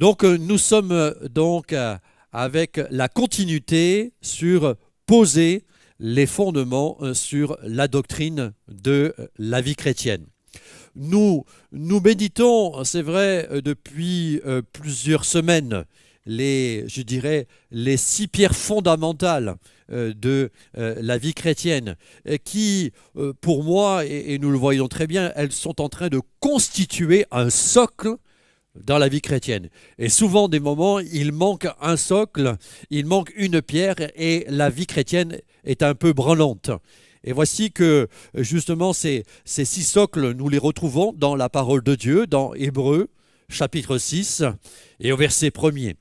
Donc nous sommes donc avec la continuité sur poser les fondements sur la doctrine de la vie chrétienne. Nous méditons, c'est vrai, depuis plusieurs semaines, je dirais, les 6 pierres fondamentales de la vie chrétienne, qui, pour moi, et nous le voyons très bien, elles sont en train de constituer un socle dans la vie chrétienne. Et souvent, des moments, il manque un socle, il manque une pierre, et la vie chrétienne est un peu branlante. Et voici que, justement, ces 6 socles, nous les retrouvons dans la parole de Dieu, dans Hébreux, chapitre 6, et au verset 1er.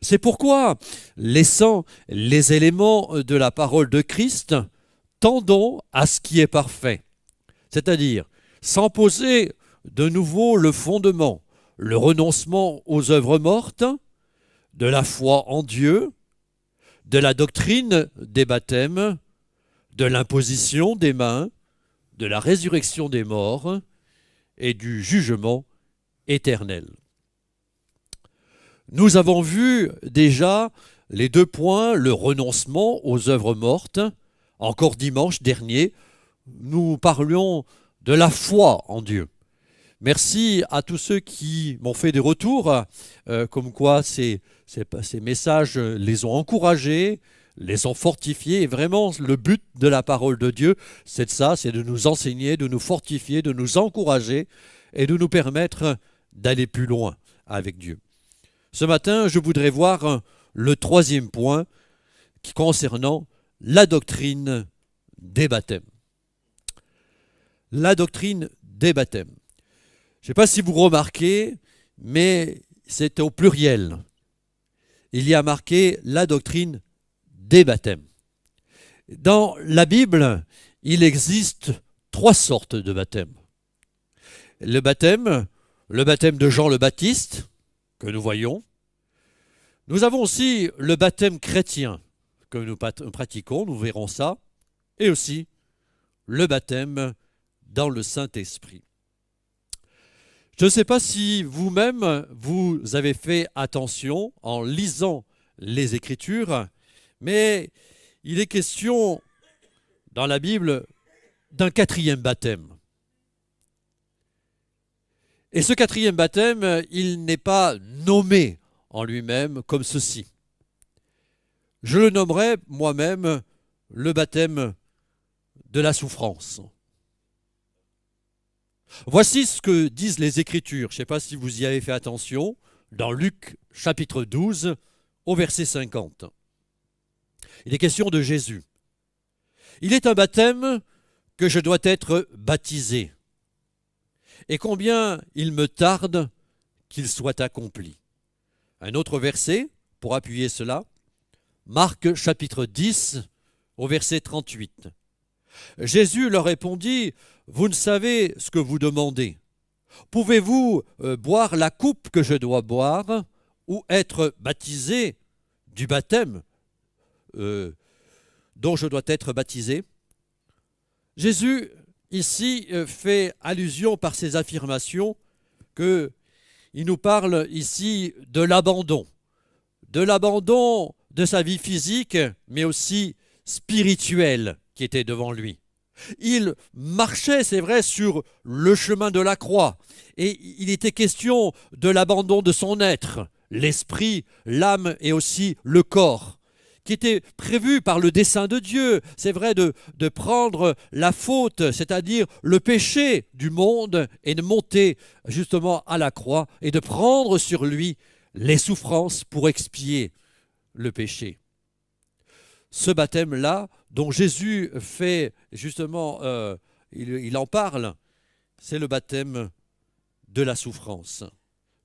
C'est pourquoi, laissant les éléments de la parole de Christ, tendons à ce qui est parfait. C'est-à-dire, sans poser de nouveau le fondement, le renoncement aux œuvres mortes, de la foi en Dieu, de la doctrine des baptêmes, de l'imposition des mains, de la résurrection des morts et du jugement éternel. Nous avons vu déjà les 2 points, le renoncement aux œuvres mortes. Encore dimanche dernier, nous parlions de la foi en Dieu. Merci à tous ceux qui m'ont fait des retours, comme quoi ces messages les ont encouragés, les ont fortifiés. Et vraiment, le but de la parole de Dieu, c'est de nous enseigner, de nous fortifier, de nous encourager et de nous permettre d'aller plus loin avec Dieu. Ce matin, je voudrais voir le 3e point concernant la doctrine des baptêmes. La doctrine des baptêmes. Je ne sais pas si vous remarquez, mais c'est au pluriel. Il y a marqué la doctrine des baptêmes. Dans la Bible, il existe 3 sortes de baptêmes. Le baptême de Jean le Baptiste, que nous voyons. Nous avons aussi le baptême chrétien, que nous pratiquons, nous verrons ça. Et aussi le baptême dans le Saint-Esprit. Je ne sais pas si vous-même, vous avez fait attention en lisant les Écritures, mais il est question dans la Bible d'un 4e baptême. Et ce 4e baptême, il n'est pas nommé en lui-même comme ceci. Je le nommerai moi-même le baptême de la souffrance. Voici ce que disent les Écritures. Je ne sais pas si vous y avez fait attention, dans Luc chapitre 12, au verset 50. Il est question de Jésus. Il est un baptême que je dois être baptisé. Et combien il me tarde qu'il soit accompli. Un autre verset, pour appuyer cela, Marc chapitre 10, au verset 38. Jésus leur répondit, « Vous ne savez ce que vous demandez. Pouvez-vous boire la coupe que je dois boire ou être baptisé du baptême dont je dois être baptisé ?» Jésus, ici, fait allusion par ses affirmations qu'il nous parle ici de l'abandon de sa vie physique, mais aussi spirituelle qui était devant lui. Il marchait, c'est vrai, sur le chemin de la croix, et il était question de l'abandon de son être, l'esprit, l'âme et aussi le corps, qui était prévu par le dessein de Dieu, c'est vrai, de prendre la faute, c'est-à-dire le péché du monde, et de monter justement à la croix, et de prendre sur lui les souffrances pour expier le péché. Ce baptême-là, dont Jésus fait justement, il en parle, c'est le baptême de la souffrance.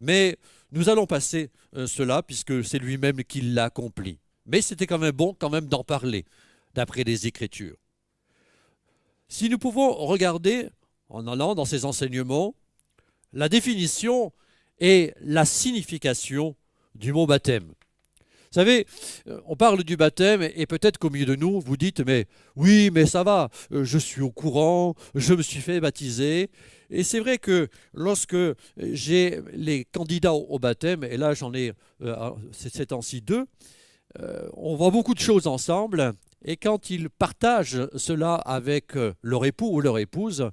Mais nous allons passer cela, puisque c'est lui-même qui l'a accompli. Mais c'était quand même bon d'en parler, d'après les Écritures. Si nous pouvons regarder, en allant dans ces enseignements, la définition et la signification du mot baptême. savez, on parle du baptême et peut-être qu'au milieu de nous, vous dites, mais oui, mais ça va, je suis au courant, je me suis fait baptiser. Et c'est vrai que lorsque j'ai les candidats au baptême, et là j'en ai ces temps-ci deux, on voit beaucoup de choses ensemble, et quand ils partagent cela avec leur époux ou leur épouse,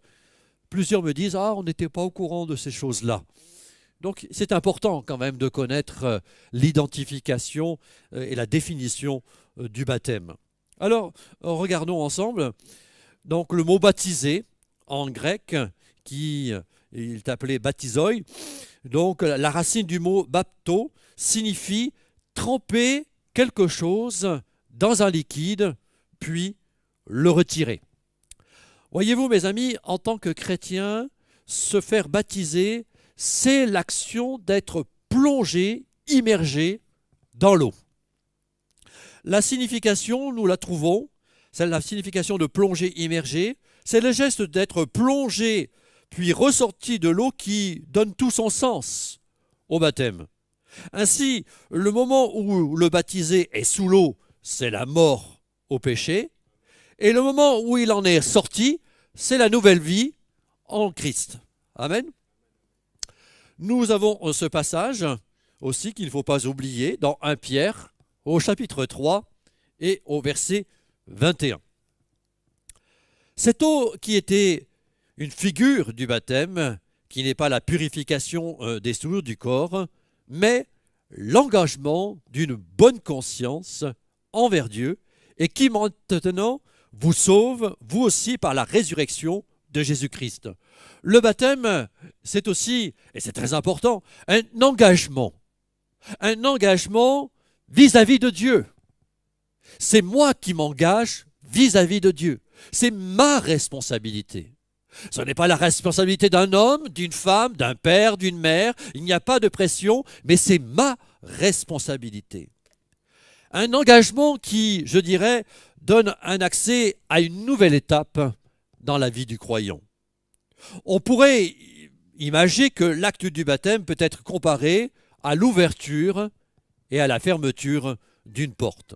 plusieurs me disent, ah, on n'était pas au courant de ces choses-là. Donc c'est important quand même de connaître l'identification et la définition du baptême. Alors regardons ensemble donc le mot baptisé en grec qui il est appelé baptisoi. Donc la racine du mot bapto signifie tremper quelque chose dans un liquide puis le retirer. Voyez-vous mes amis, en tant que chrétien, se faire baptiser, c'est l'action d'être plongé, immergé dans l'eau. La signification, nous la trouvons, c'est la signification de plonger, immergé, c'est le geste d'être plongé puis ressorti de l'eau qui donne tout son sens au baptême. Ainsi, le moment où le baptisé est sous l'eau, c'est la mort au péché, et le moment où il en est sorti, c'est la nouvelle vie en Christ. Amen. Nous avons ce passage aussi qu'il ne faut pas oublier dans 1 Pierre au chapitre 3 et au verset 21. Cette eau qui était une figure du baptême, qui n'est pas la purification des souillures du corps, mais l'engagement d'une bonne conscience envers Dieu et qui maintenant vous sauve, vous aussi, par la résurrection de Jésus-Christ. Le baptême, c'est aussi, et c'est très important, un engagement vis-à-vis de Dieu. C'est moi qui m'engage vis-à-vis de Dieu. C'est ma responsabilité. Ce n'est pas la responsabilité d'un homme, d'une femme, d'un père, d'une mère. Il n'y a pas de pression, mais c'est ma responsabilité. Un engagement qui, je dirais, donne un accès à une nouvelle étape dans la vie du croyant. On pourrait imaginer que l'acte du baptême peut être comparé à l'ouverture et à la fermeture d'une porte.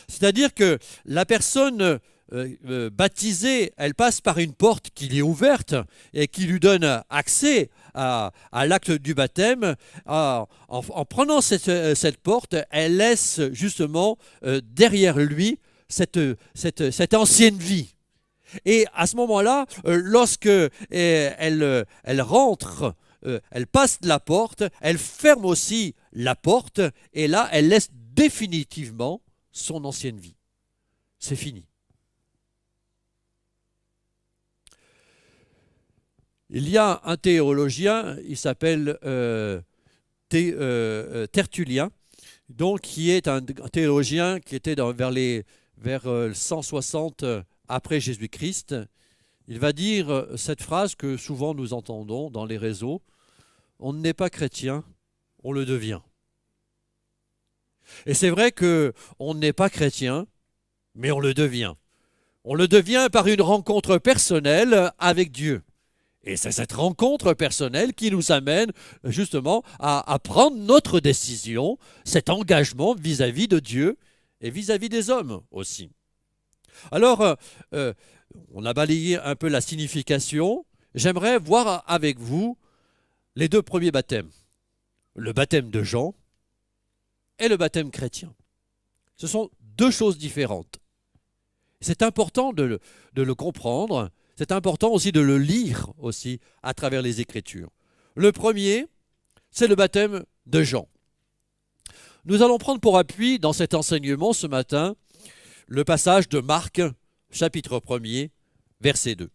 C'est-à-dire que la personne baptisée, elle passe par une porte qui lui est ouverte et qui lui donne accès à l'acte du baptême. En prenant cette porte, elle laisse justement derrière lui cette ancienne vie. Et à ce moment-là, lorsque elle rentre, elle passe la porte, elle ferme aussi la porte, et là, elle laisse définitivement son ancienne vie. C'est fini. Il y a un théologien, il s'appelle Tertullien, donc qui est un théologien qui était vers 160 après Jésus-Christ. Il va dire cette phrase que souvent nous entendons dans les réseaux: on n'est pas chrétien, on le devient. Et c'est vrai qu'on n'est pas chrétien, mais on le devient. On le devient par une rencontre personnelle avec Dieu. Et c'est cette rencontre personnelle qui nous amène justement à prendre notre décision, cet engagement vis-à-vis de Dieu et vis-à-vis des hommes aussi. Alors, on a balayé un peu la signification. J'aimerais voir avec vous les deux premiers baptêmes. Le baptême de Jean et le baptême chrétien. Ce sont deux choses différentes. C'est important de le comprendre. C'est important aussi de le lire aussi à travers les Écritures. Le premier, c'est le baptême de Jean. Nous allons prendre pour appui dans cet enseignement ce matin le passage de Marc, chapitre 1er, verset 2.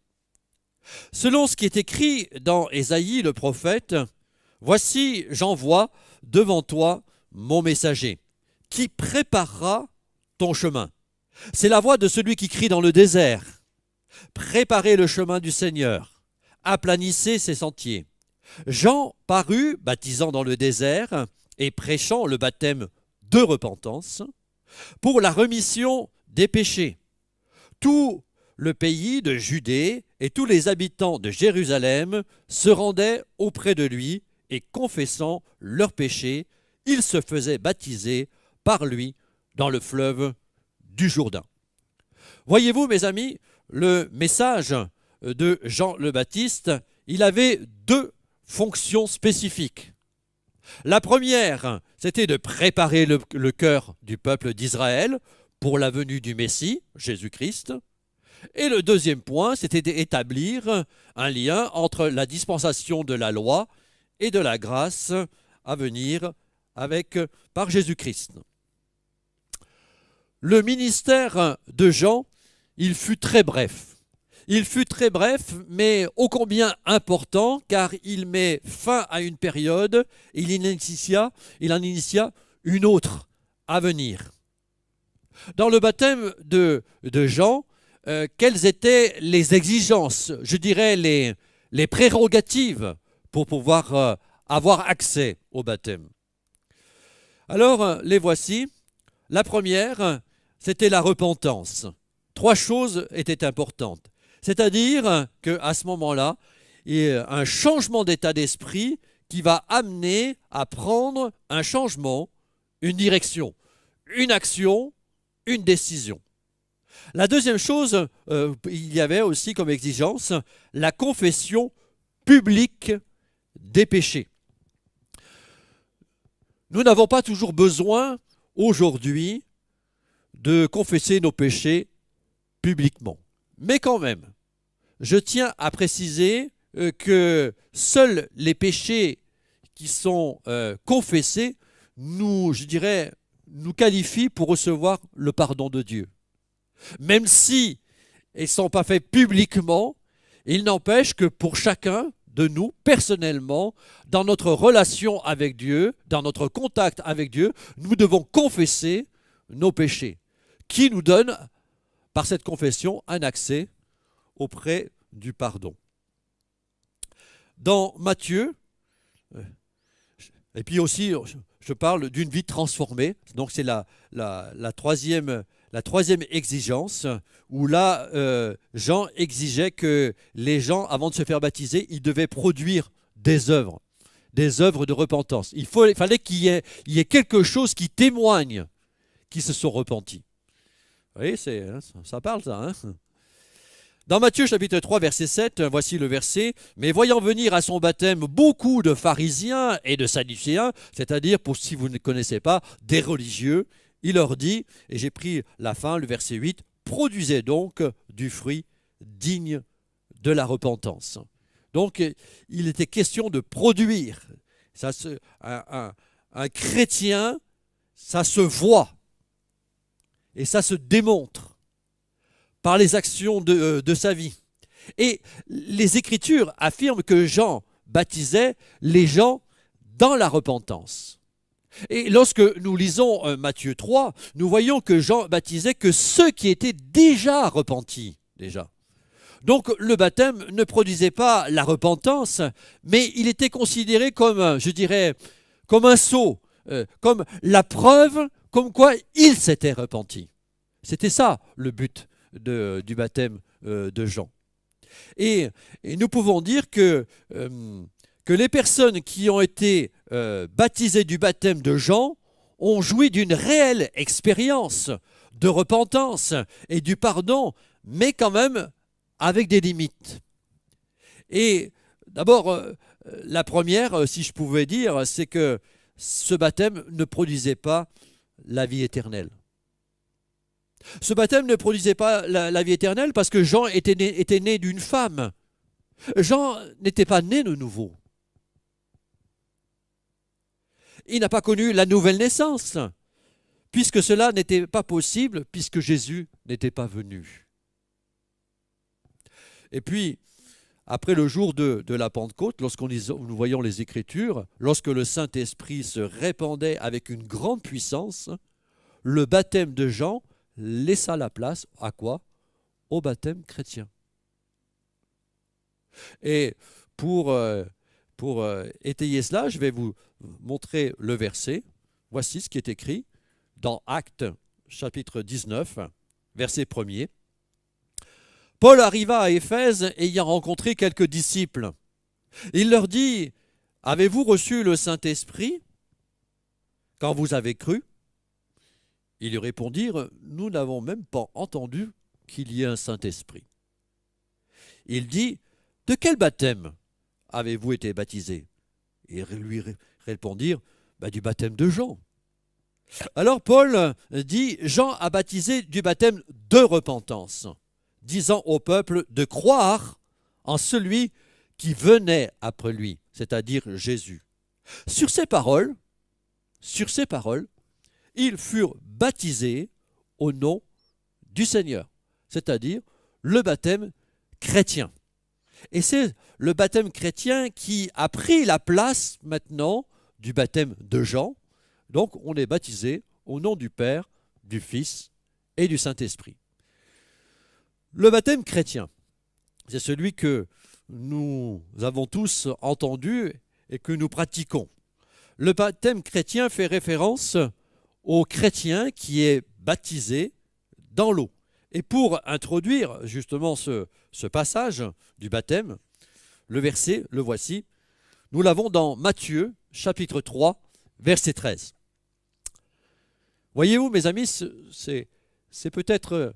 Selon ce qui est écrit dans Ésaïe le prophète, « Voici, j'envoie devant toi mon messager, qui préparera ton chemin. C'est la voix de celui qui crie dans le désert. Préparez le chemin du Seigneur, aplanissez ses sentiers. » Jean parut, baptisant dans le désert et prêchant le baptême de repentance pour la remission des péchés. Tout le pays de Judée et tous les habitants de Jérusalem se rendaient auprès de lui et confessant leurs péchés, ils se faisaient baptiser par lui dans le fleuve du Jourdain. Voyez-vous, mes amis, le message de Jean le Baptiste, il avait deux fonctions spécifiques. La première, c'était de préparer le cœur du peuple d'Israël pour la venue du Messie, Jésus-Christ. Et le deuxième point, c'était d'établir un lien entre la dispensation de la loi et de la grâce à venir par Jésus-Christ. Le ministère de Jean, il fut très bref. Il fut très bref, mais ô combien important, car il met fin à une période, il en initia une autre à venir. Dans le baptême de Jean, quelles étaient les exigences, je dirais les prérogatives pour pouvoir avoir accès au baptême? Alors, les voici. La première, c'était la repentance. Trois choses étaient importantes. C'est-à-dire qu'à ce moment-là, il y a un changement d'état d'esprit qui va amener à prendre un changement, une direction, une action, une décision. La deuxième chose, il y avait aussi comme exigence la confession publique des péchés. Nous n'avons pas toujours besoin aujourd'hui de confesser nos péchés publiquement. Mais quand même, je tiens à préciser que seuls les péchés qui sont confessés nous qualifient pour recevoir le pardon de Dieu. Même si ils ne sont pas faits publiquement, il n'empêche que pour chacun de nous, personnellement, dans notre relation avec Dieu, dans notre contact avec Dieu, nous devons confesser nos péchés, qui nous donne, par cette confession, un accès auprès du pardon. Dans Matthieu, et puis aussi, je parle d'une vie transformée, donc c'est la troisième exigence, où là, Jean exigeait que les gens, avant de se faire baptiser, ils devaient produire des œuvres de repentance. Il fallait qu'il y ait quelque chose qui témoigne qu'ils se sont repentis. Vous voyez, ça parle ça. Hein. Dans Matthieu chapitre 3, verset 7, voici le verset. « Mais voyant venir à son baptême beaucoup de pharisiens et de sadducéens, c'est-à-dire, pour si vous ne connaissez pas, des religieux, il leur dit, et j'ai pris la fin, le verset 8, « Produisez donc du fruit digne de la repentance. » Donc, il était question de produire. Un chrétien, ça se voit et ça se démontre par les actions de sa vie. Et les Écritures affirment que Jean baptisait les gens dans la repentance. Et lorsque nous lisons Matthieu 3, nous voyons que Jean baptisait que ceux qui étaient déjà repentis. Déjà. Donc le baptême ne produisait pas la repentance, mais il était considéré comme, je dirais, comme un sceau, comme la preuve comme quoi il s'était repenti. C'était ça le but du baptême de Jean. Et nous pouvons dire que les personnes qui ont été baptisées du baptême de Jean ont joui d'une réelle expérience de repentance et du pardon, mais quand même avec des limites. Et d'abord, la première, si je pouvais dire, c'est que ce baptême ne produisait pas la vie éternelle. Ce baptême ne produisait pas la vie éternelle parce que Jean était né d'une femme. Jean n'était pas né de nouveau. Il n'a pas connu la nouvelle naissance, puisque cela n'était pas possible, puisque Jésus n'était pas venu. Et puis, après le jour de la Pentecôte, nous voyons les Écritures, lorsque le Saint-Esprit se répandait avec une grande puissance, le baptême de Jean laissa la place à quoi? Au baptême chrétien. Et pour étayer cela, je vais vous montrer le verset. Voici ce qui est écrit dans Actes chapitre 19, verset 1er. Paul arriva à Éphèse ayant rencontré quelques disciples. Il leur dit, « Avez-vous reçu le Saint-Esprit quand vous avez cru ?» Ils lui répondirent, nous n'avons même pas entendu qu'il y ait un Saint-Esprit. Il dit, de quel baptême avez-vous été baptisés? Ils lui répondirent, du baptême de Jean. Alors Paul dit, Jean a baptisé du baptême de repentance, disant au peuple de croire en celui qui venait après lui, c'est-à-dire Jésus. Sur ces paroles, ils furent baptisés au nom du Seigneur, c'est-à-dire le baptême chrétien. Et c'est le baptême chrétien qui a pris la place maintenant du baptême de Jean. Donc on est baptisé au nom du Père, du Fils et du Saint-Esprit. Le baptême chrétien, c'est celui que nous avons tous entendu et que nous pratiquons. Le baptême chrétien fait référence au chrétien qui est baptisé dans l'eau. Et pour introduire justement ce passage du baptême, le verset, le voici, nous l'avons dans Matthieu, chapitre 3, verset 13. Voyez-vous, mes amis, c'est peut-être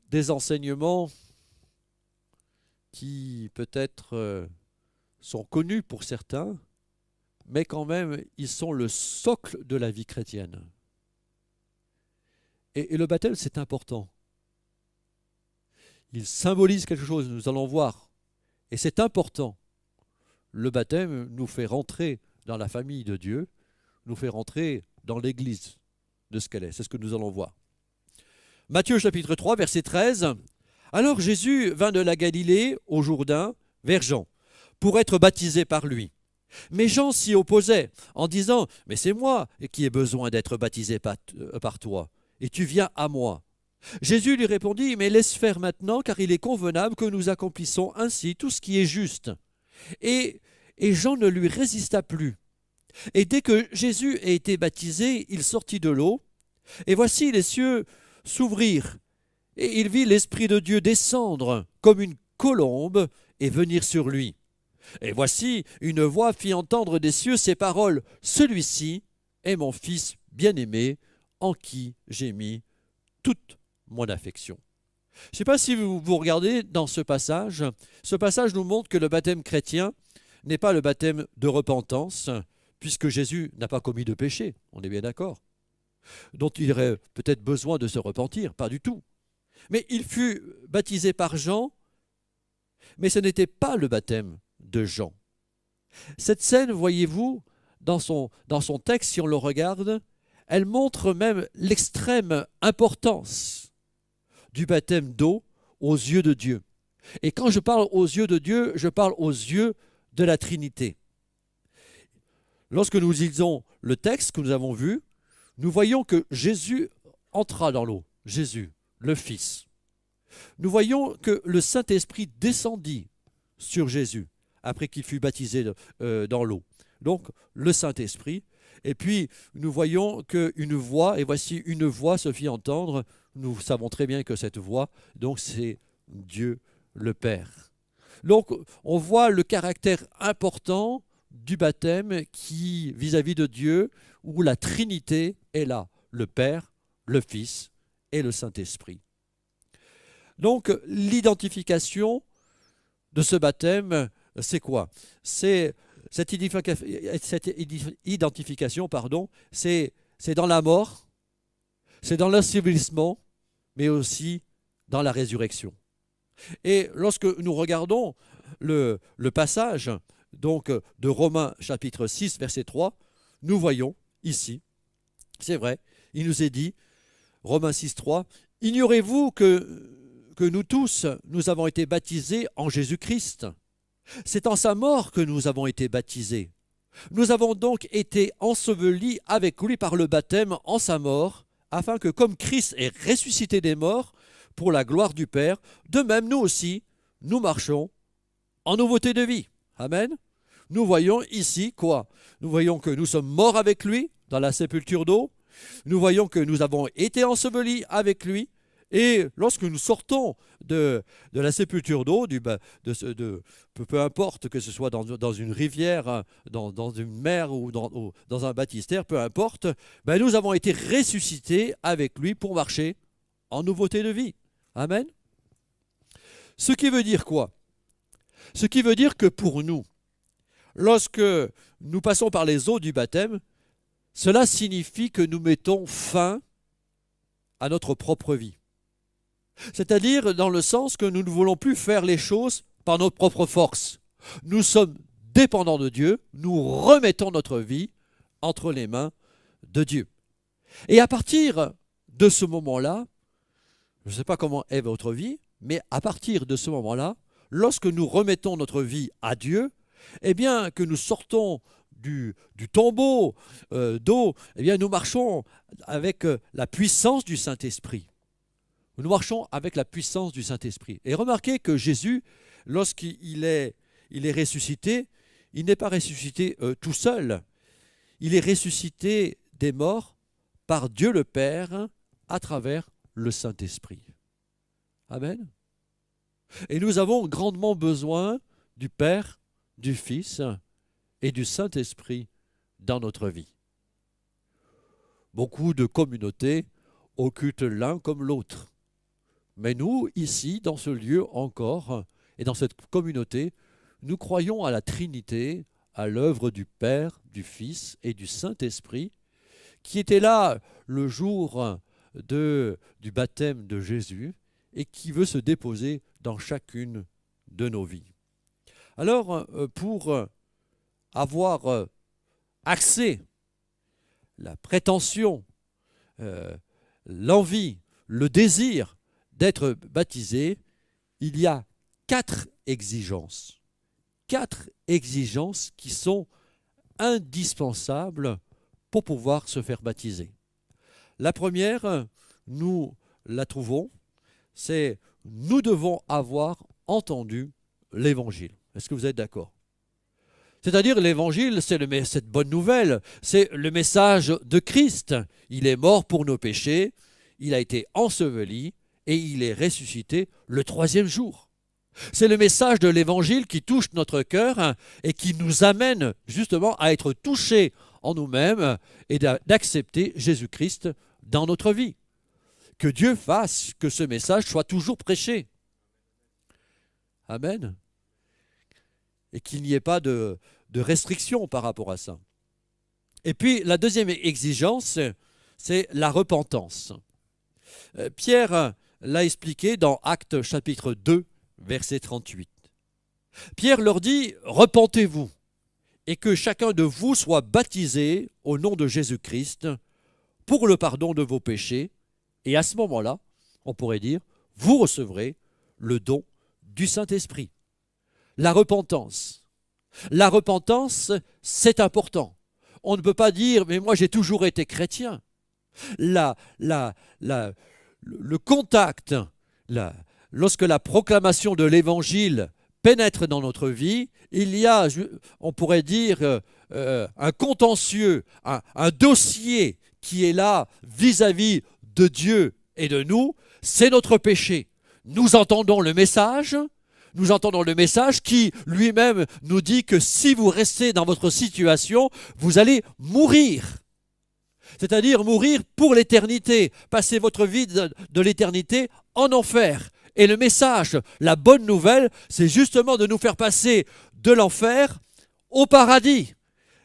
des enseignements qui peut-être sont connus pour certains, mais quand même, ils sont le socle de la vie chrétienne. Et le baptême, c'est important. Il symbolise quelque chose, nous allons voir. Et c'est important. Le baptême nous fait rentrer dans la famille de Dieu, nous fait rentrer dans l'Église de ce qu'elle est. C'est ce que nous allons voir. Matthieu chapitre 3, verset 13. Alors Jésus vint de la Galilée au Jourdain vers Jean, pour être baptisé par lui. Mais Jean s'y opposait en disant, « Mais c'est moi qui ai besoin d'être baptisé par toi, et tu viens à moi. » Jésus lui répondit, « Mais laisse faire maintenant, car il est convenable que nous accomplissons ainsi tout ce qui est juste. » Et Jean ne lui résista plus. Et dès que Jésus a été baptisé, il sortit de l'eau, et voici les cieux s'ouvrirent, et il vit l'Esprit de Dieu descendre comme une colombe et venir sur lui. Et voici une voix fit entendre des cieux ces paroles, « Celui-ci est mon Fils bien-aimé, en qui j'ai mis toute mon affection. » Je ne sais pas si vous regardez dans ce passage nous montre que le baptême chrétien n'est pas le baptême de repentance, puisque Jésus n'a pas commis de péché, on est bien d'accord, dont il aurait peut-être besoin de se repentir, pas du tout. Mais il fut baptisé par Jean, mais ce n'était pas le baptême de Jean. Cette scène, voyez-vous, dans son texte, si on le regarde, elle montre même l'extrême importance du baptême d'eau aux yeux de Dieu. Et quand je parle aux yeux de Dieu, je parle aux yeux de la Trinité. Lorsque nous lisons le texte que nous avons vu, nous voyons que Jésus entra dans l'eau, Jésus, le Fils. Nous voyons que le Saint-Esprit descendit sur Jésus après qu'il fut baptisé dans l'eau. Donc, le Saint-Esprit. Et puis, nous voyons qu'une voix, et voici une voix se fit entendre. Nous savons très bien que cette voix, donc c'est Dieu le Père. Donc, on voit le caractère important du baptême qui, vis-à-vis de Dieu, où la Trinité est là, le Père, le Fils et le Saint-Esprit. Donc, l'identification de ce baptême, c'est quoi? C'est cette identification, c'est dans la mort, c'est dans l'ensevelissement, mais aussi dans la résurrection. Et lorsque nous regardons le passage donc, de Romains chapitre 6, verset 3, nous voyons ici, c'est vrai, il nous est dit, Romains 6, 3, « Ignorez-vous que nous tous, nous avons été baptisés en Jésus-Christ. C'est en sa mort que nous avons été baptisés. Nous avons donc été ensevelis avec lui par le baptême en sa mort, afin que comme Christ est ressuscité des morts pour la gloire du Père, de même nous aussi, nous marchons en nouveauté de vie. » Amen. Nous voyons ici quoi? Nous voyons que nous sommes morts avec lui dans la sépulture d'eau. Nous voyons que nous avons été ensevelis avec lui Et lorsque nous sortons de la sépulture d'eau, peu importe que ce soit dans une rivière, dans une mer ou dans un baptistère, peu importe, ben nous avons été ressuscités avec lui pour marcher en nouveauté de vie. Amen. Ce qui veut dire quoi? Ce qui veut dire que pour nous, lorsque nous passons par les eaux du baptême, cela signifie que nous mettons fin à notre propre vie. C'est-à-dire dans le sens que nous ne voulons plus faire les choses par notre propre force. Nous sommes dépendants de Dieu, nous remettons notre vie entre les mains de Dieu. Et à partir de ce moment-là, je ne sais pas comment est votre vie, mais à partir de ce moment-là, lorsque nous remettons notre vie à Dieu, eh bien que nous sortons du tombeau d'eau, eh bien nous marchons avec la puissance du Saint-Esprit. Nous marchons avec la puissance du Saint-Esprit. Et remarquez que Jésus, lorsqu'il est ressuscité, il n'est pas ressuscité tout seul. Il est ressuscité des morts par Dieu le Père à travers le Saint-Esprit. Amen. Et nous avons grandement besoin du Père, du Fils et du Saint-Esprit dans notre vie. Beaucoup de communautés occultent l'un comme l'autre. Mais nous, ici, dans ce lieu encore, et dans cette communauté, nous croyons à la Trinité, à l'œuvre du Père, du Fils et du Saint-Esprit, qui était là le jour du baptême de Jésus et qui veut se déposer dans chacune de nos vies. Alors, pour avoir accès, la prétention, l'envie, le désir d'être baptisé, il y a 4 exigences. 4 exigences qui sont indispensables pour pouvoir se faire baptiser. La première, nous la trouvons, c'est nous devons avoir entendu l'Évangile. Est-ce que vous êtes d'accord? C'est-à-dire l'Évangile, c'est cette bonne nouvelle, c'est le message de Christ. Il est mort pour nos péchés, il a été enseveli et il est ressuscité le 3e jour. C'est le message de l'Évangile qui touche notre cœur et qui nous amène justement à être touchés en nous-mêmes et d'accepter Jésus-Christ dans notre vie. Que Dieu fasse que ce message soit toujours prêché. Amen. Et qu'il n'y ait pas de restriction par rapport à ça. Et puis la deuxième exigence, c'est la repentance. Pierre l'a expliqué dans Actes chapitre 2, verset 38. Pierre leur dit « Repentez-vous et que chacun de vous soit baptisé au nom de Jésus-Christ pour le pardon de vos péchés. Et à ce moment-là, on pourrait dire, vous recevrez le don du Saint-Esprit. » La repentance. La repentance, c'est important. On ne peut pas dire « mais moi j'ai toujours été chrétien ». Le contact, lorsque la proclamation de l'Évangile pénètre dans notre vie, il y a, on pourrait dire, un contentieux, un dossier qui est là vis-à-vis de Dieu et de nous, c'est notre péché. Nous entendons le message qui lui-même nous dit que si vous restez dans votre situation, vous allez mourir. C'est-à-dire mourir pour l'éternité, passer votre vie de l'éternité en enfer. Et le message, la bonne nouvelle, c'est justement de nous faire passer de l'enfer au paradis,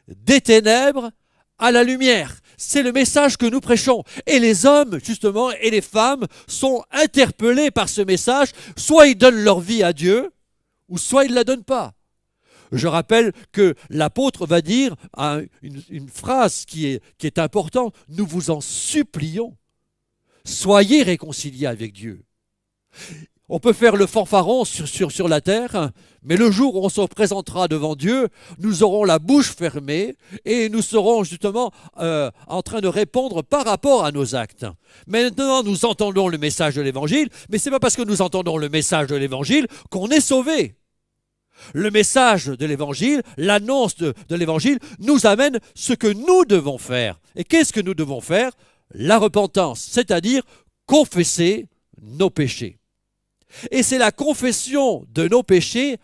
des ténèbres à la lumière. C'est le message que nous prêchons. Et les hommes, justement, et les femmes sont interpellés par ce message. Soit ils donnent leur vie à Dieu, ou soit ils ne la donnent pas. Je rappelle que l'apôtre va dire une phrase qui est importante. Nous vous en supplions, soyez réconciliés avec Dieu. On peut faire le fanfaron sur la terre, mais le jour où on se présentera devant Dieu, nous aurons la bouche fermée et nous serons justement en train de répondre par rapport à nos actes. Maintenant, nous entendons le message de l'Évangile, mais ce n'est pas parce que nous entendons le message de l'Évangile qu'on est sauvé. Le message de l'Évangile, l'annonce de l'Évangile nous amène ce que nous devons faire. Et qu'est-ce que nous devons faire? La repentance, c'est-à-dire confesser nos péchés. Et c'est la confession de nos péchés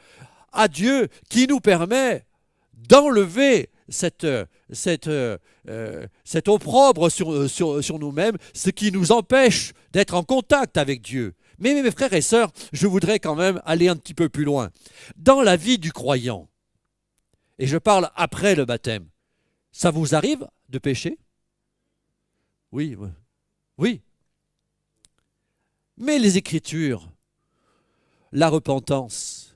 à Dieu qui nous permet d'enlever cet opprobre sur nous-mêmes, ce qui nous empêche d'être en contact avec Dieu. Mais mes frères et sœurs, je voudrais quand même aller un petit peu plus loin. Dans la vie du croyant, et je parle après le baptême, ça vous arrive de pécher? Oui, oui. Mais les Écritures, la repentance,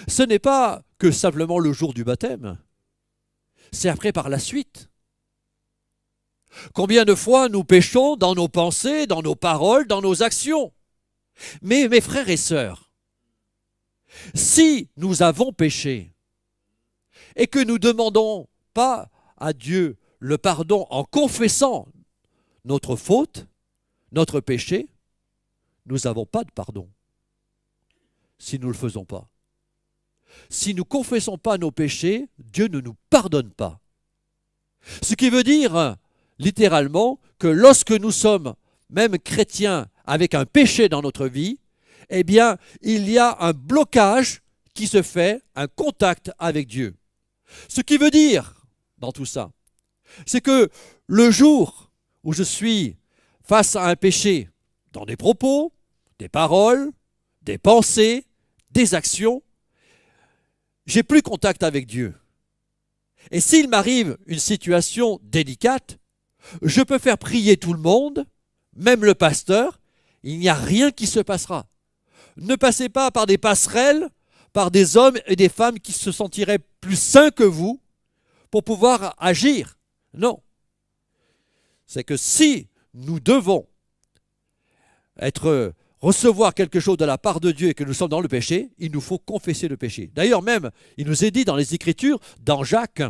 ce n'est pas que simplement le jour du baptême, c'est après par la suite. Combien de fois nous péchons dans nos pensées, dans nos paroles, dans nos actions? Mais mes frères et sœurs, si nous avons péché et que nous ne demandons pas à Dieu le pardon en confessant notre faute, notre péché, nous n'avons pas de pardon si nous ne le faisons pas. Si nous ne confessons pas nos péchés, Dieu ne nous pardonne pas. Ce qui veut dire, littéralement, que lorsque nous sommes même chrétiens avec un péché dans notre vie, eh bien, il y a un blocage qui se fait, un contact avec Dieu. Ce qui veut dire, dans tout ça, c'est que le jour où je suis face à un péché, dans des propos, des paroles, des pensées, des actions, j'ai plus contact avec Dieu. Et s'il m'arrive une situation délicate, je peux faire prier tout le monde, même le pasteur, il n'y a rien qui se passera. Ne passez pas par des passerelles, par des hommes et des femmes qui se sentiraient plus saints que vous pour pouvoir agir. Non. C'est que si nous devons recevoir quelque chose de la part de Dieu et que nous sommes dans le péché, il nous faut confesser le péché. D'ailleurs même, il nous est dit dans les Écritures, dans Jacques,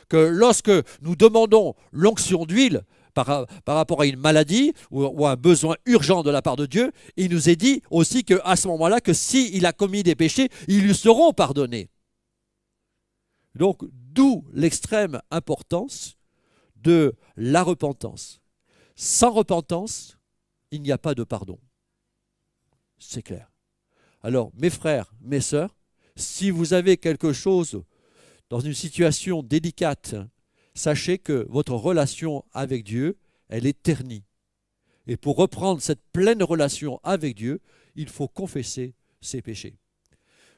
que lorsque nous demandons l'onction d'huile par rapport à une maladie ou à un besoin urgent de la part de Dieu, il nous est dit aussi qu'à ce moment-là, que s'il a commis des péchés, ils lui seront pardonnés. Donc, d'où l'extrême importance de la repentance. Sans repentance, il n'y a pas de pardon. C'est clair. Alors, mes frères, mes sœurs, si vous avez quelque chose dans une situation délicate, sachez que votre relation avec Dieu, elle est ternie. Et pour reprendre cette pleine relation avec Dieu, il faut confesser ses péchés.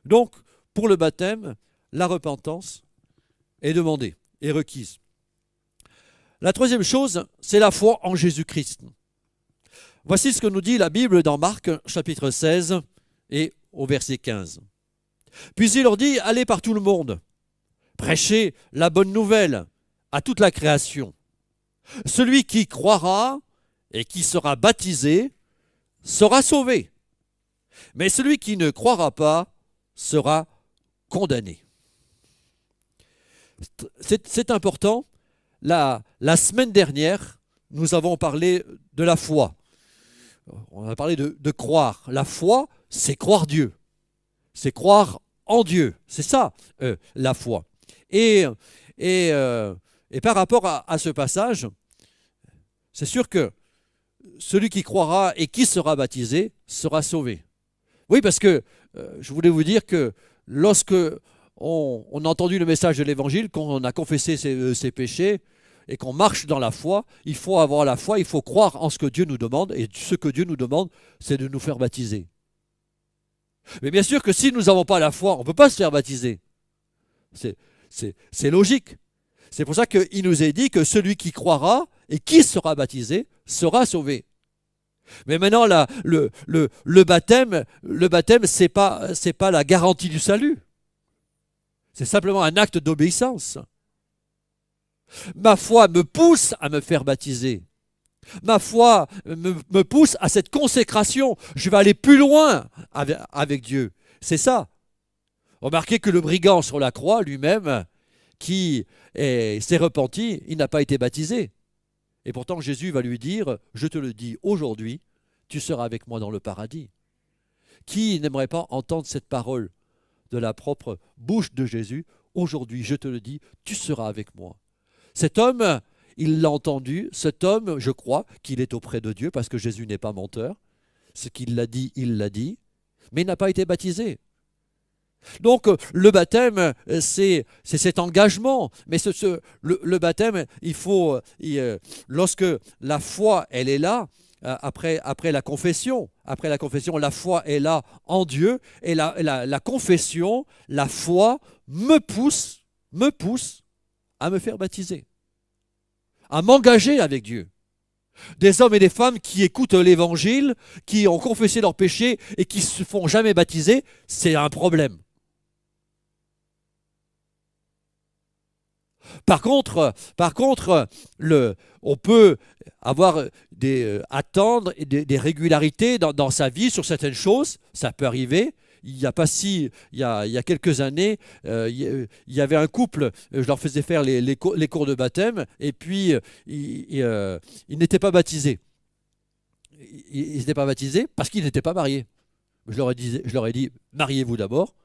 Donc, pour le baptême, la repentance est demandée, est requise. La troisième chose, c'est la foi en Jésus-Christ. Voici ce que nous dit la Bible dans Marc, chapitre 16 et au verset 15. Puis il leur dit, allez par tout le monde, prêchez la bonne nouvelle à toute la création. Celui qui croira et qui sera baptisé sera sauvé. Mais celui qui ne croira pas sera condamné. C'est important. La semaine dernière, nous avons parlé de la foi. On a parlé de croire. La foi, c'est croire Dieu. C'est croire en Dieu. C'est ça, la foi. Et par rapport à ce passage, c'est sûr que celui qui croira et qui sera baptisé sera sauvé. Oui, parce que je voulais vous dire que lorsque on a entendu le message de l'Évangile, qu'on a confessé ses péchés et qu'on marche dans la foi, il faut avoir la foi, il faut croire en ce que Dieu nous demande. Et ce que Dieu nous demande, c'est de nous faire baptiser. Mais bien sûr que si nous n'avons pas la foi, on ne peut pas se faire baptiser. C'est logique. C'est pour ça qu'il nous est dit que celui qui croira et qui sera baptisé sera sauvé. Mais maintenant, le baptême, c'est pas la garantie du salut. C'est simplement un acte d'obéissance. Ma foi me pousse à me faire baptiser. Ma foi me pousse à cette consécration. Je vais aller plus loin avec Dieu. C'est ça. Remarquez que le brigand sur la croix lui-même, qui s'est repenti, il n'a pas été baptisé. Et pourtant Jésus va lui dire, je te le dis aujourd'hui, tu seras avec moi dans le paradis. Qui n'aimerait pas entendre cette parole de la propre bouche de Jésus? Aujourd'hui, je te le dis, tu seras avec moi. Cet homme, il l'a entendu. Cet homme, je crois qu'il est auprès de Dieu parce que Jésus n'est pas menteur. Ce qu'il l'a dit, il l'a dit, mais il n'a pas été baptisé. Donc le baptême, c'est cet engagement. Mais le baptême, lorsque la foi, elle est là, après la confession, la foi est là en Dieu, et la confession, la foi me pousse à me faire baptiser, à m'engager avec Dieu. Des hommes et des femmes qui écoutent l'évangile, qui ont confessé leurs péchés et qui ne se font jamais baptiser, c'est un problème. Par contre, on peut attendre des régularités dans sa vie sur certaines choses. Ça peut arriver. Il y a quelques années, il y avait un couple, je leur faisais faire les cours de baptême, et puis ils n'étaient pas baptisés. Ils n'étaient pas baptisés parce qu'ils n'étaient pas mariés. Je leur ai dit, mariez-vous d'abord,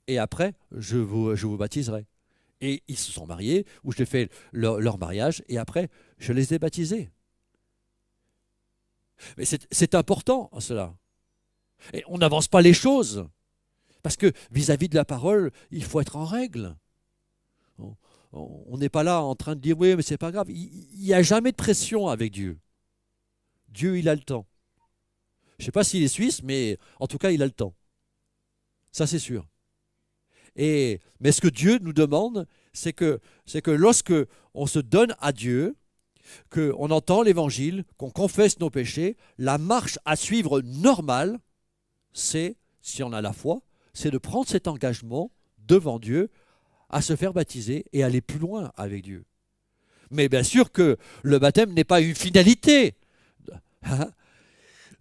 et après, je vous baptiserai. Et ils se sont mariés, ou j'ai fait leur mariage, et après, je les ai baptisés. Mais c'est important, cela. Et on n'avance pas les choses. Parce que vis-à-vis de la parole, il faut être en règle. On n'est pas là en train de dire, oui, mais c'est pas grave. Il n'y a jamais de pression avec Dieu. Dieu, il a le temps. Je ne sais pas s'il est suisse, mais en tout cas, il a le temps. Ça, c'est sûr. Mais ce que Dieu nous demande, c'est que lorsque on se donne à Dieu, qu'on entend l'évangile, qu'on confesse nos péchés, la marche à suivre normale, c'est, si on a la foi, c'est de prendre cet engagement devant Dieu à se faire baptiser et aller plus loin avec Dieu. Mais bien sûr que le baptême n'est pas une finalité.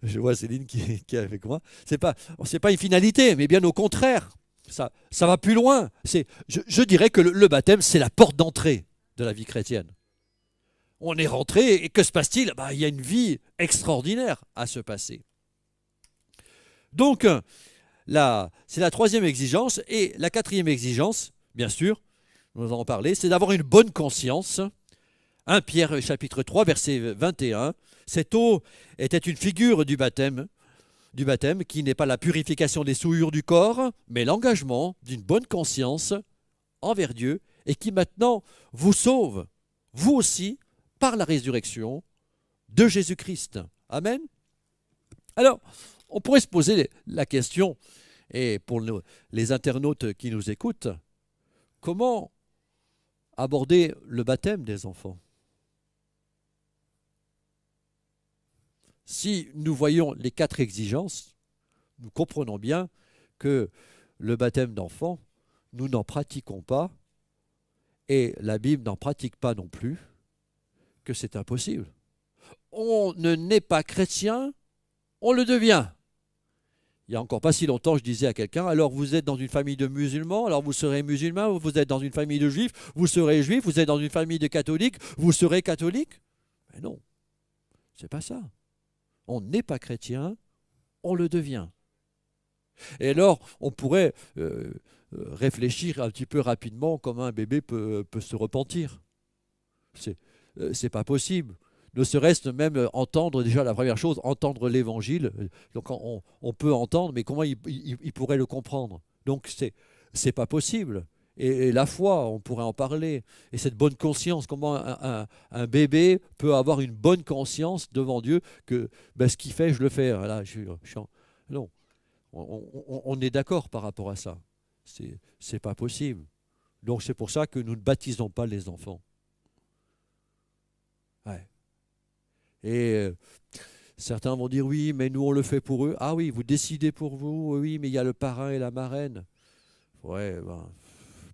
Je vois Céline qui est avec moi. C'est pas une finalité, mais bien au contraire. Ça va plus loin. Je dirais que le baptême, c'est la porte d'entrée de la vie chrétienne. On est rentré, et que se passe-t-il? Il y a une vie extraordinaire à se passer. Donc, c'est la troisième exigence. Et la quatrième exigence, bien sûr, nous en avons parlé, c'est d'avoir une bonne conscience. 1 Pierre chapitre 3, verset 21. Cette eau était une figure du baptême, qui n'est pas la purification des souillures du corps, mais l'engagement d'une bonne conscience envers Dieu, et qui maintenant vous sauve, vous aussi, par la résurrection de Jésus-Christ. Amen. Alors, on pourrait se poser la question, et pour les internautes qui nous écoutent, comment aborder le baptême des enfants? Si nous voyons les 4 exigences, nous comprenons bien que le baptême d'enfants, nous n'en pratiquons pas, et la Bible n'en pratique pas non plus, que c'est impossible. On ne naît pas chrétien, on le devient. Il n'y a encore pas si longtemps, je disais à quelqu'un, alors vous êtes dans une famille de musulmans, alors vous serez musulman, vous êtes dans une famille de juifs, vous serez juif, vous êtes dans une famille de catholiques, vous serez catholique. Mais non, c'est pas ça. On n'est pas chrétien, on le devient. Et alors, on pourrait réfléchir un petit peu rapidement comment un bébé peut se repentir. C'est pas possible. Ne serait-ce même entendre, déjà la première chose, entendre l'évangile. Donc on peut entendre, mais comment il pourrait le comprendre? Donc c'est pas possible. Et la foi, on pourrait en parler. Et cette bonne conscience, comment un bébé peut avoir une bonne conscience devant Dieu que ce qu'il fait, je le fais. Là, non, on est d'accord par rapport à ça. C'est pas possible. Donc c'est pour ça que nous ne baptisons pas les enfants. Ouais. Et certains vont dire oui, mais nous on le fait pour eux. Ah oui, vous décidez pour vous, oui, mais il y a le parrain et la marraine. Ouais,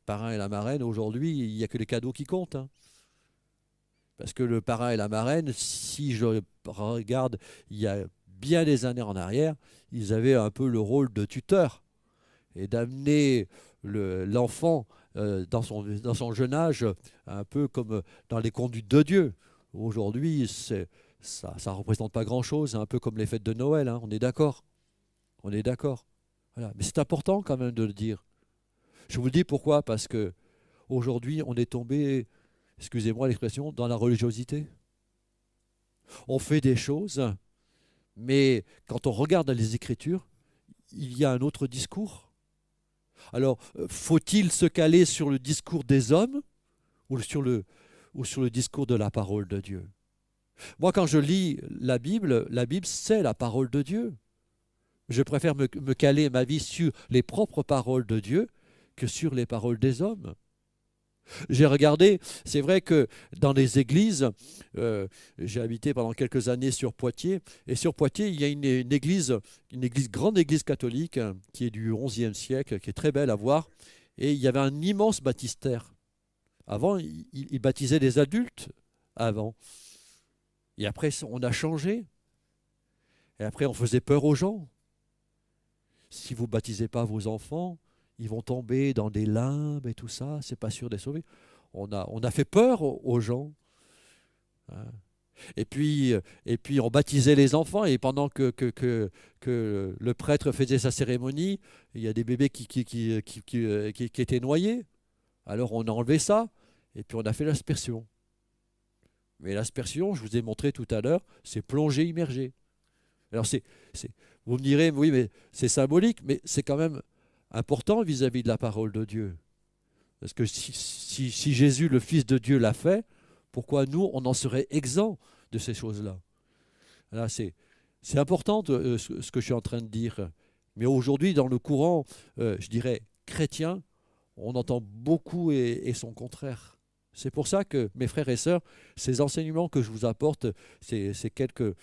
parrain et la marraine, aujourd'hui, il n'y a que les cadeaux qui comptent. Hein. Parce que le parrain et la marraine, si je regarde il y a bien des années en arrière, ils avaient un peu le rôle de tuteur et d'amener l'enfant dans son jeune âge, un peu comme dans les conduites de Dieu. Aujourd'hui, ça ne représente pas grand-chose, un peu comme les fêtes de Noël, hein, on est d'accord. On est d'accord. Voilà. Mais c'est important quand même de le dire. Je vous le dis pourquoi? Parce que aujourd'hui, on est tombé, excusez-moi l'expression, dans la religiosité. On fait des choses Mais quand on regarde les Écritures, il y a un autre discours. Alors, faut-il se caler sur le discours des hommes ou sur le discours de la parole de Dieu? Moi, quand je lis la Bible, c'est la parole de Dieu. Je préfère me caler ma vie sur les propres paroles de Dieu que sur les paroles des hommes. J'ai regardé, c'est vrai que dans les églises, j'ai habité pendant quelques années sur Poitiers, et sur Poitiers, il y a une église, grande église catholique, qui est du XIe siècle, qui est très belle à voir, et il y avait un immense baptistère. Avant, il baptisait des adultes, avant. Et après, on a changé. Et après, on faisait peur aux gens. Si vous ne baptisez pas vos enfants, ils vont tomber dans des limbes et tout ça, c'est pas sûr d'être sauvés. On a fait peur aux gens. Hein. Et puis on baptisait les enfants, et pendant que le prêtre faisait sa cérémonie, il y a des bébés qui étaient noyés. Alors on a enlevé ça, et puis on a fait l'aspersion. Mais l'aspersion, je vous ai montré tout à l'heure, c'est plonger, immerger. Alors vous me direz, oui, mais c'est symbolique, mais c'est quand même important vis-à-vis de la parole de Dieu. Parce que si Jésus, le Fils de Dieu, l'a fait, pourquoi nous, on en serait exempt de ces choses-là? Là, c'est important ce que je suis en train de dire. Mais aujourd'hui, dans le courant, je dirais, chrétien, on entend beaucoup et son contraire. C'est pour ça que, mes frères et sœurs, ces enseignements que je vous apporte, ces quelques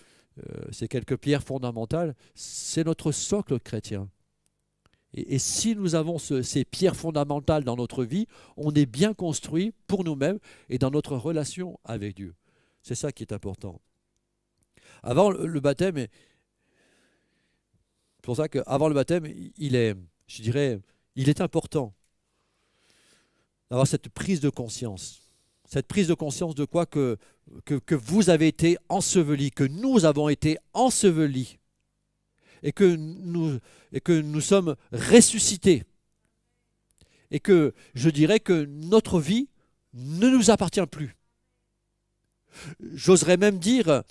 pierres fondamentales, c'est notre socle chrétien. Et si nous avons ces pierres fondamentales dans notre vie, on est bien construit pour nous-mêmes et dans notre relation avec Dieu. C'est ça qui est important. Avant le baptême, c'est pour ça qu'avant le baptême, je dirais, il est important d'avoir cette prise de conscience. Cette prise de conscience de quoi? Que vous avez été ensevelis, que nous avons été ensevelis. Et que nous sommes ressuscités. Et que je dirais que notre vie ne nous appartient plus. J'oserais même dire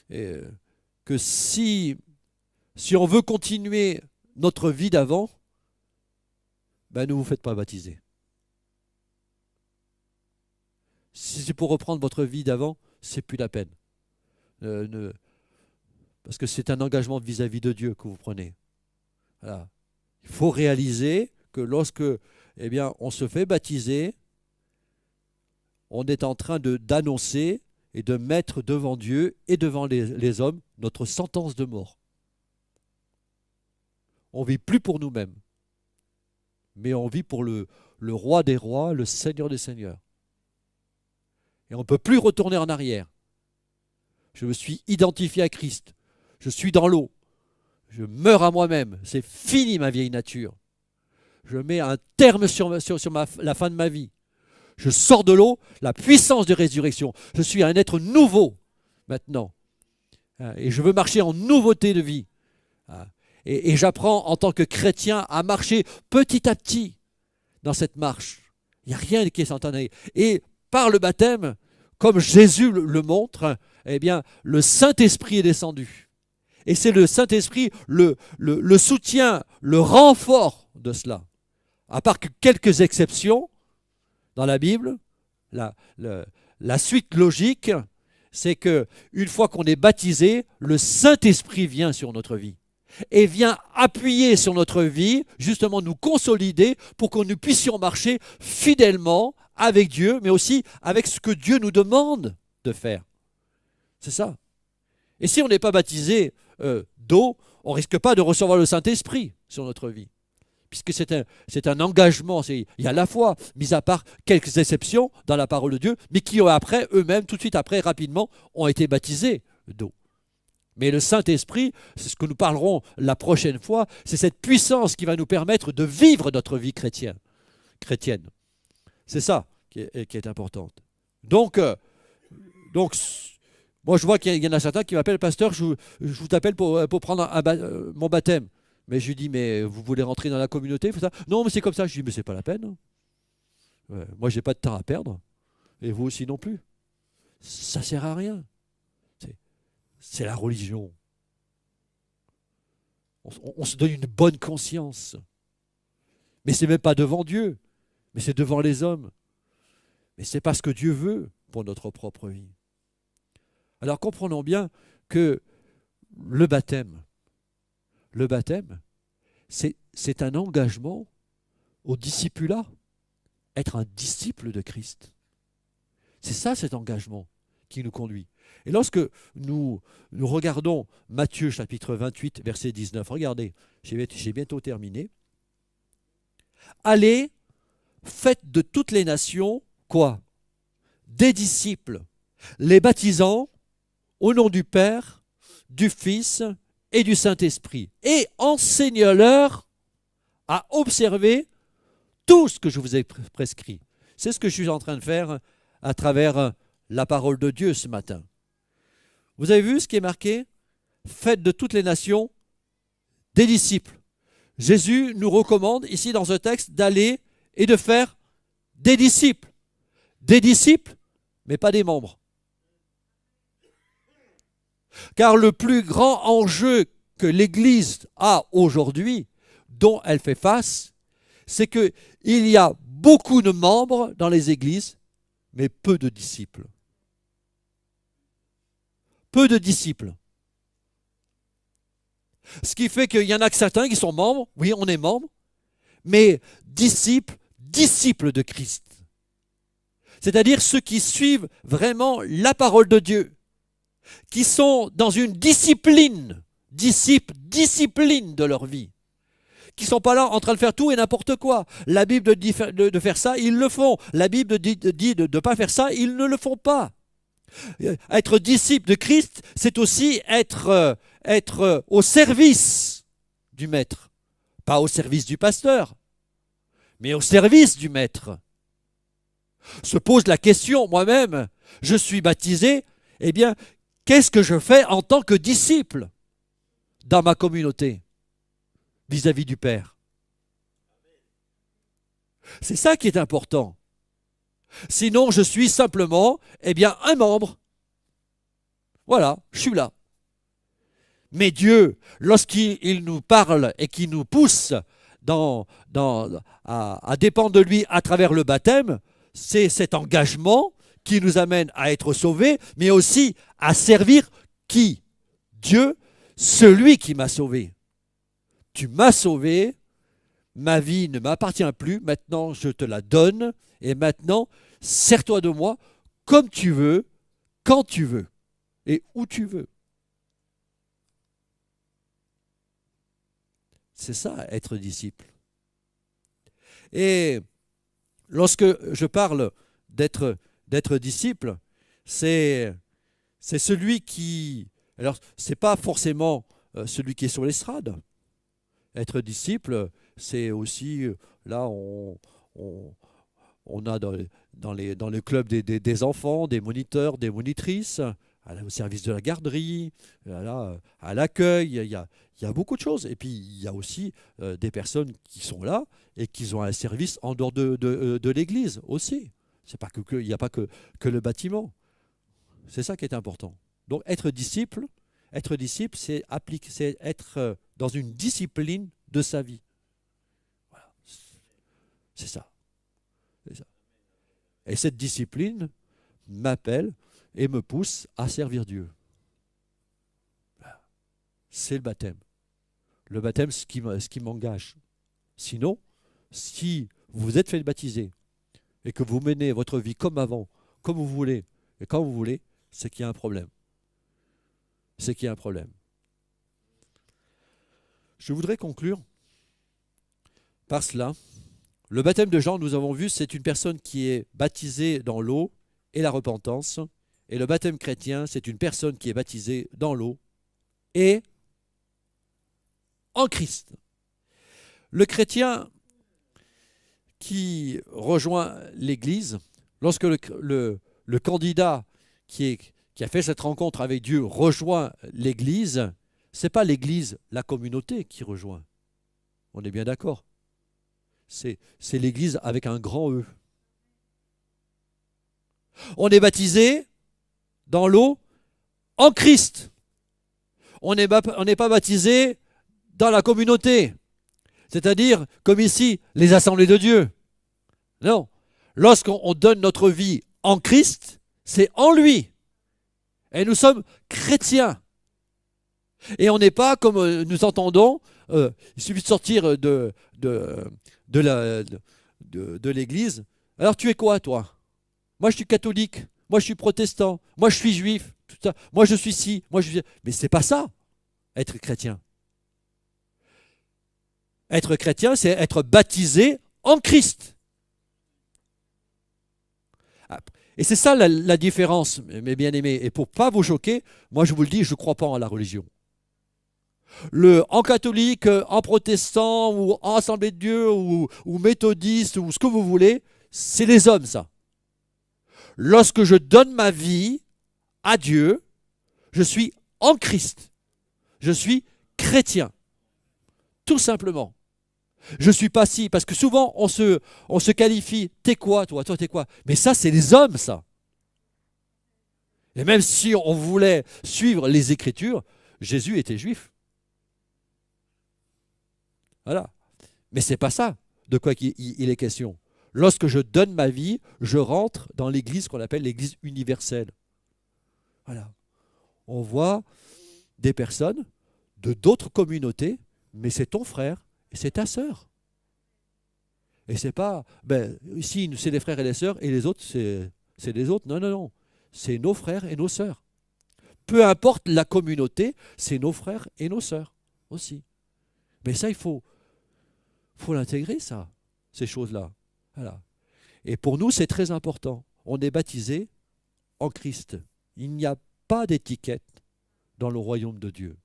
que si on veut continuer notre vie d'avant, ben ne vous faites pas baptiser. Si c'est pour reprendre votre vie d'avant, c'est plus la peine. Parce que c'est un engagement vis-à-vis de Dieu que vous prenez. Voilà. Il faut réaliser que lorsque on se fait baptiser, on est en train d'annoncer et de mettre devant Dieu et devant les hommes notre sentence de mort. On ne vit plus pour nous-mêmes, mais on vit pour le roi des rois, le Seigneur des seigneurs. Et on ne peut plus retourner en arrière. Je me suis identifié à Christ. Je suis dans l'eau. Je meurs à moi-même. C'est fini ma vieille nature. Je mets un terme sur la fin de ma vie. Je sors de l'eau, la puissance de résurrection. Je suis un être nouveau maintenant. Et je veux marcher en nouveauté de vie. Et j'apprends en tant que chrétien à marcher petit à petit dans cette marche. Il n'y a rien qui est instantané. Et par le baptême, comme Jésus le montre, le Saint-Esprit est descendu. Et c'est le Saint-Esprit le soutien, le renfort de cela. À part que quelques exceptions dans la Bible, la suite logique, c'est que une fois qu'on est baptisé, le Saint-Esprit vient sur notre vie et vient appuyer sur notre vie, justement nous consolider pour que nous puissions marcher fidèlement avec Dieu, mais aussi avec ce que Dieu nous demande de faire. C'est ça. Et si on n'est pas baptisé d'eau, on ne risque pas de recevoir le Saint-Esprit sur notre vie. Puisque c'est un engagement, il y a la foi, mis à part quelques exceptions dans la parole de Dieu, mais qui après, eux-mêmes, tout de suite après, rapidement, ont été baptisés d'eau. Mais le Saint-Esprit, c'est ce que nous parlerons la prochaine fois, c'est cette puissance qui va nous permettre de vivre notre vie chrétienne. C'est ça qui est importante. Donc, moi je vois qu'il y en a certains qui m'appellent, pasteur, je vous appelle pour prendre mon baptême. Mais je lui dis, mais vous voulez rentrer dans la communauté, ça? Non, mais c'est comme ça. Je lui dis, mais c'est pas la peine. Ouais, moi, j'ai pas de temps à perdre. Et vous aussi non plus. Ça sert à rien. C'est la religion. On se donne une bonne conscience. Mais ce n'est même pas devant Dieu, mais c'est devant les hommes. Mais c'est pas ce que Dieu veut pour notre propre vie. Alors comprenons bien que le baptême, c'est un engagement au discipulat, être un disciple de Christ. C'est ça cet engagement qui nous conduit. Et lorsque nous regardons Matthieu chapitre 28, verset 19, regardez, j'ai bientôt terminé. Allez, faites de toutes les nations, quoi? Des disciples, les baptisant au nom du Père, du Fils et du Saint-Esprit, et enseignez-leur à observer tout ce que je vous ai prescrit. C'est ce que je suis en train de faire à travers la parole de Dieu ce matin. Vous avez vu ce qui est marqué? Faites de toutes les nations des disciples. Jésus nous recommande ici dans ce texte d'aller et de faire des disciples. Des disciples, mais pas des membres. Car le plus grand enjeu que l'Église a aujourd'hui, dont elle fait face, c'est qu'il y a beaucoup de membres dans les églises, mais peu de disciples. Peu de disciples. Ce qui fait qu'il y en a que certains qui sont membres, oui, on est membre, mais disciples de Christ. C'est-à-dire ceux qui suivent vraiment la parole de Dieu, qui sont dans une discipline de leur vie, qui ne sont pas là en train de faire tout et n'importe quoi. La Bible dit de faire ça, ils le font. La Bible dit de ne pas faire ça, ils ne le font pas. Être disciple de Christ, c'est aussi être au service du Maître. Pas au service du pasteur, mais au service du Maître. Se pose la question, moi-même, je suis baptisé, eh bien, qu'est-ce que je fais en tant que disciple dans ma communauté vis-à-vis du Père? C'est ça qui est important. Sinon, je suis simplement, eh bien, un membre. Voilà, je suis là. Mais Dieu, lorsqu'il nous parle et qu'il nous pousse à dépendre de lui à travers le baptême, c'est cet engagement qui nous amène à être sauvés, mais aussi à servir qui? Dieu, celui qui m'a sauvé. Tu m'as sauvé, ma vie ne m'appartient plus, maintenant je te la donne, et maintenant, sers-toi de moi comme tu veux, quand tu veux, et où tu veux. C'est ça, être disciple. Et lorsque je parle d'être disciple, c'est celui qui... Alors, ce n'est pas forcément celui qui est sur l'estrade. Être disciple, c'est aussi... Là, on a dans le club des enfants, des moniteurs, des monitrices, au service de la garderie, à l'accueil, il y a beaucoup de choses. Et puis, il y a aussi des personnes qui sont là et qui ont un service en dehors de l'église aussi. Il n'y a pas que le bâtiment. C'est ça qui est important. Donc, être disciple, c'est être dans une discipline de sa vie. Voilà. C'est ça. Et cette discipline m'appelle et me pousse à servir Dieu. C'est le baptême. Le baptême, ce qui m'engage. Sinon, si vous êtes fait baptiser et que vous menez votre vie comme avant, comme vous voulez et quand vous voulez, c'est qu'il y a un problème. C'est qu'il y a un problème. Je voudrais conclure par cela. Le baptême de Jean, nous avons vu, c'est une personne qui est baptisée dans l'eau et la repentance. Et le baptême chrétien, c'est une personne qui est baptisée dans l'eau et en Christ. Le chrétien qui rejoint l'Église, lorsque le candidat qui a fait cette rencontre avec Dieu rejoint l'Église, ce n'est pas l'Église, la communauté qui rejoint. On est bien d'accord. C'est l'Église avec un grand E. On est baptisé dans l'eau en Christ. On n'est pas baptisé dans la communauté, c'est-à-dire, comme ici, les assemblées de Dieu. Non. Lorsqu'on donne notre vie en Christ, c'est en lui. Et nous sommes chrétiens. Et on n'est pas, comme nous entendons, il suffit de sortir de l'église. Alors tu es quoi, toi? Moi, je suis catholique. Moi, je suis protestant. Moi, je suis juif. Tout ça. Moi, je suis ci. Moi, je suis... Mais c'est pas ça, être chrétien. Être chrétien, c'est être baptisé en Christ. Et c'est ça la différence, mes bien-aimés. Et pour ne pas vous choquer, moi, je vous le dis, je ne crois pas en la religion. En catholique, en protestant, ou en assemblée de Dieu, ou méthodiste, ou ce que vous voulez, c'est les hommes, ça. Lorsque je donne ma vie à Dieu, je suis en Christ. Je suis chrétien. Tout simplement. Je ne suis pas si, parce que souvent on se qualifie, t'es quoi toi, t'es quoi? Mais ça c'est les hommes ça. Et même si on voulait suivre les Écritures, Jésus était juif. Voilà. Mais c'est pas ça de quoi il est question. Lorsque je donne ma vie, je rentre dans l'église qu'on appelle l'église universelle. Voilà. On voit des personnes de d'autres communautés, mais c'est ton frère et c'est ta sœur. Et c'est pas, ici c'est les frères et les sœurs et les autres c'est les autres. Non, non, non. C'est nos frères et nos sœurs. Peu importe la communauté, c'est nos frères et nos sœurs aussi. Mais ça, il faut l'intégrer, ça, ces choses-là. Voilà. Et pour nous, c'est très important. On est baptisé en Christ. Il n'y a pas d'étiquette dans le royaume de Dieu.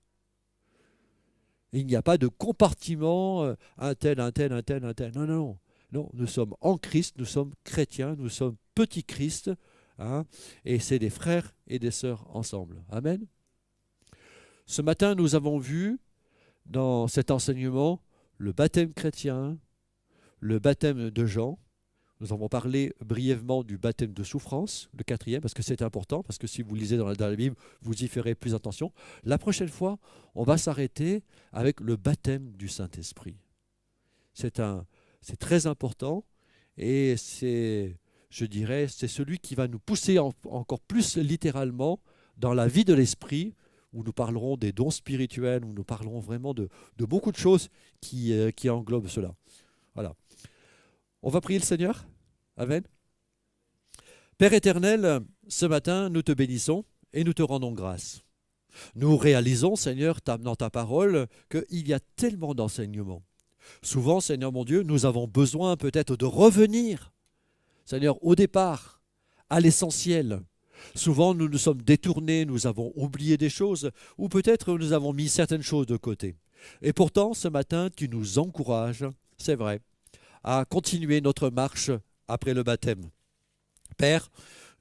Il n'y a pas de compartiment, un tel, un tel, un tel, un tel. Non, non, non. Non, nous sommes en Christ, nous sommes chrétiens, nous sommes petits Christ, hein, et c'est des frères et des sœurs ensemble. Amen. Ce matin, nous avons vu dans cet enseignement le baptême chrétien, le baptême de Jean. Nous avons parlé brièvement du baptême de souffrance, le 4e, parce que c'est important, parce que si vous lisez dans la Bible, vous y ferez plus attention. La prochaine fois, on va s'arrêter avec le baptême du Saint-Esprit. C'est très important et je dirais, c'est celui qui va nous pousser encore plus littéralement dans la vie de l'esprit, où nous parlerons des dons spirituels, où nous parlerons vraiment de beaucoup de choses qui englobent cela. Voilà. On va prier le Seigneur. Amen. Père éternel, ce matin, nous te bénissons et nous te rendons grâce. Nous réalisons, Seigneur, dans ta parole, qu'il y a tellement d'enseignements. Souvent, Seigneur mon Dieu, nous avons besoin peut-être de revenir, Seigneur, au départ, à l'essentiel. Souvent, nous nous sommes détournés, nous avons oublié des choses, ou peut-être nous avons mis certaines choses de côté. Et pourtant, ce matin, tu nous encourages, c'est vrai, à continuer notre marche après le baptême. Père,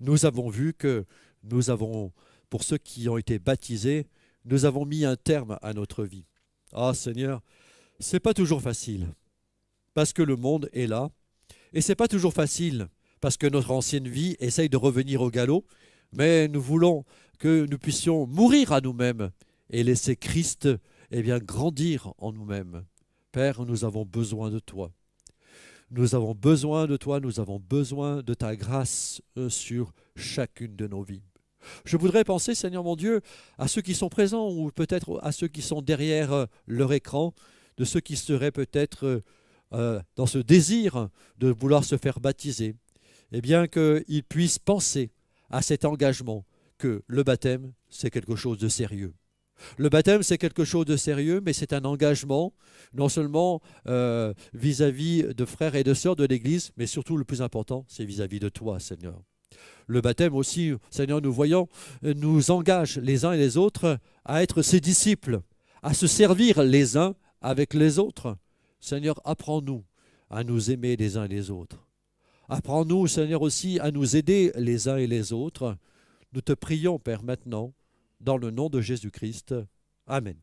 nous avons vu que nous avons, pour ceux qui ont été baptisés, nous avons mis un terme à notre vie. Ah Seigneur, c'est pas toujours facile, parce que le monde est là, et c'est pas toujours facile, parce que notre ancienne vie essaye de revenir au galop, mais nous voulons que nous puissions mourir à nous-mêmes et laisser Christ grandir en nous-mêmes. Père, nous avons besoin de toi. Nous avons besoin de toi, nous avons besoin de ta grâce sur chacune de nos vies. Je voudrais penser, Seigneur mon Dieu, à ceux qui sont présents ou peut-être à ceux qui sont derrière leur écran, de ceux qui seraient peut-être dans ce désir de vouloir se faire baptiser, et bien qu'ils puissent penser à cet engagement que le baptême, c'est quelque chose de sérieux. Le baptême, c'est quelque chose de sérieux, mais c'est un engagement, non seulement vis-à-vis de frères et de sœurs de l'Église, mais surtout le plus important, c'est vis-à-vis de toi, Seigneur. Le baptême aussi, Seigneur, nous voyons, nous engage les uns et les autres à être ses disciples, à se servir les uns avec les autres. Seigneur, apprends-nous à nous aimer les uns et les autres. Apprends-nous, Seigneur, aussi à nous aider les uns et les autres. Nous te prions, Père, maintenant, dans le nom de Jésus-Christ. Amen.